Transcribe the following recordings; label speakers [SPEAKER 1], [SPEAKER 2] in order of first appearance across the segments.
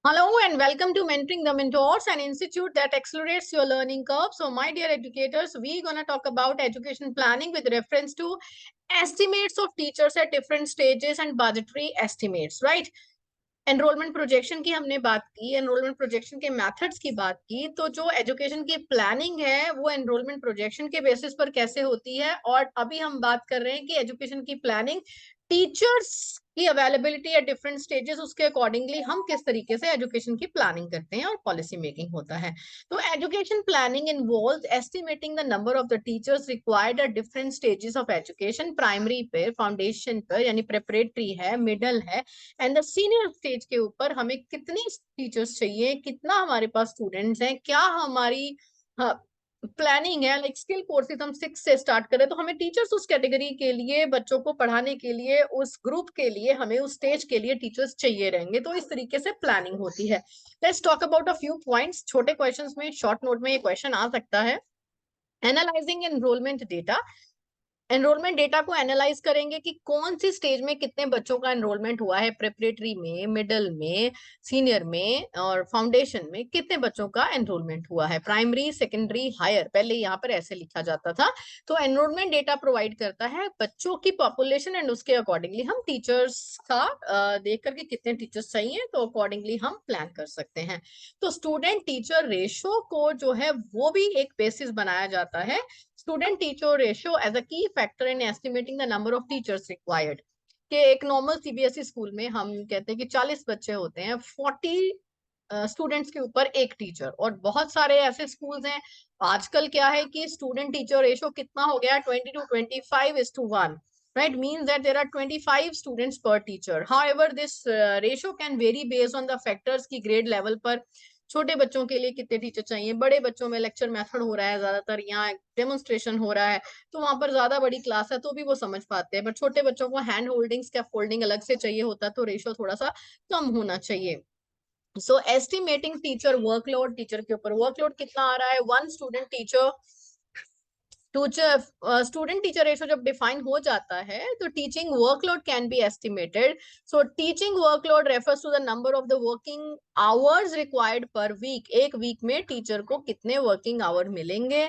[SPEAKER 1] Hello and welcome to Mentoring the Mentors, an institute that accelerates your learning curve. So, my dear educators, we're going to talk about education planning with reference to estimates of teachers at different stages and budgetary estimates, right? Enrolment projection की हमने बात की, enrolment projection के methods की बात की, तो जो एजुकेशन की प्लानिंग है वो एनरोलमेंट प्रोजेक्शन के बेसिस पर कैसे होती है। और अभी हम बात कर रहे हैं कि एजुकेशन की प्लानिंग टीचर्स की अवेलेबिलिटी एट डिफरेंट स्टेजेस, उसके अकॉर्डिंगली हम किस तरीके से एजुकेशन की प्लानिंग करते हैं और पॉलिसी मेकिंग होता है। तो education planning involves estimating the number of the teachers required at different stages of education. Primary पे, फाउंडेशन पर यानी प्रेपरेटरी है, मिडल है एंड द सीनियर स्टेज के ऊपर हमें कितनी टीचर्स चाहिए, कितना हमारे पास स्टूडेंट्स हैं, क्या हमारी प्लानिंग है। लाइक स्किल कोर्सेज हम 6 से स्टार्ट करें तो हमें टीचर्स उस कैटेगरी के लिए, बच्चों को पढ़ाने के लिए, उस ग्रुप के लिए, हमें उस स्टेज के लिए टीचर्स चाहिए रहेंगे। तो इस तरीके से प्लानिंग होती है। Let's talk about a few points. छोटे क्वेश्चंस में, शॉर्ट नोट में ये क्वेश्चन आ सकता है। Analysing enrolment data, enrolment data को एनालाइज करेंगे कि कौन सी स्टेज में कितने बच्चों का एनरोलमेंट हुआ है, प्रेपरेटरी में, मिडिल में, सीनियर में और फाउंडेशन में कितने बच्चों का एनरोलमेंट हुआ है, प्राइमरी, सेकेंडरी, हायर, पहले यहाँ पर ऐसे लिखा जाता था। तो एनरोलमेंट डेटा प्रोवाइड करता है बच्चों की पॉपुलेशन एंड उसके अकॉर्डिंगली हम टीचर्स का देख करके कितने टीचर्स चाहिए तो अकॉर्डिंगली हम प्लान कर सकते हैं। तो स्टूडेंट टीचर रेशो को जो है वो भी एक बेसिस बनाया जाता है। Student teacher ratio as a key factor in estimating the number of teachers required. कि एक नॉर्मल सीबीएसई स्कूल में हम कहते हैं कि 40 बच्चे होते हैं, 40 स्टूडेंट्स के ऊपर एक टीचर। और बहुत सारे ऐसे स्कूल्स हैं आजकल, क्या है कि स्टूडेंट टीचर रेशियो कितना हो गया, 20 to 25:1, right? Means that there are 25 students per teacher. However, this ratio can vary based on the factors की ग्रेड लेवल पर छोटे बच्चों के लिए कितने टीचर चाहिए, बड़े बच्चों में लेक्चर मेथड हो रहा है ज्यादातर, यहाँ डेमोन्स्ट्रेशन हो रहा है तो वहां पर ज्यादा बड़ी क्लास है तो भी वो समझ पाते हैं, बट छोटे बच्चों को हैंड होल्डिंग, स्कैफोल्डिंग अलग से चाहिए होता है तो रेशियो थोड़ा सा कम होना चाहिए। So estimating teacher workload, teacher के ऊपर वर्कलोड कितना आ रहा है, one student teacher student teacher ratio जब डिफाइन हो जाता है तो teaching workload can be estimated. So teaching workload refers to the number of the working hours required per week. एक वीक में टीचर को कितने वर्किंग आवर मिलेंगे,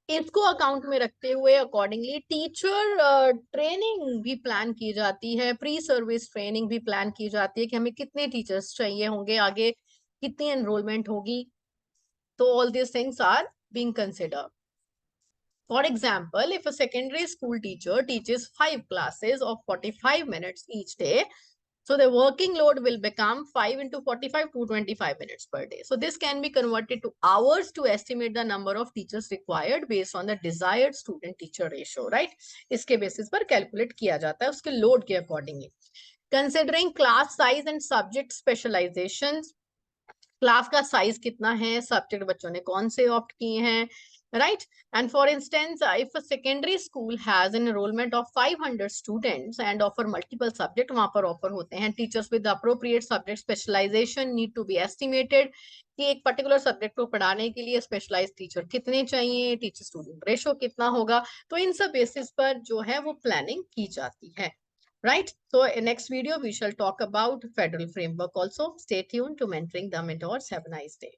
[SPEAKER 1] इसको अकाउंट में रखते हुए अकॉर्डिंगली टीचर ट्रेनिंग भी प्लान की जाती है, प्री सर्विस ट्रेनिंग भी प्लान की जाती है कि हमें कितने टीचर्स चाहिए होंगे, आगे कितनी एनरोलमेंट होगी। तो all this things are being considered. For example, if a secondary school teacher teaches 5 classes of 45 minutes each day, so the working load will become 5 into 45 to 25 minutes per day. So this can be converted to hours to estimate the number of teachers required based on the desired student teacher ratio, right? इसके basis पर calculate किया जाता है उसके load के accordingly. Considering class size and subject specializations, class का size कितना है, सब्जेक्ट बच्चों ने कौन से ऑप्ट किए हैं, right? And for instance, if a secondary school has an enrollment of 500 students and offer multiple subject, वहां पर ऑफर होते हैं teachers with the appropriate subject specialization need to be estimated कि एक पर्टिकुलर सब्जेक्ट को पढ़ाने के लिए स्पेशलाइज्ड टीचर कितने चाहिए, टीचर स्टूडेंट रेशो कितना होगा। तो इन सब बेसिस पर जो है वो प्लानिंग की जाती है, right? So in next video we shall talk about federal framework also. Stay tuned to Mentoring the Mentors. Have a nice day.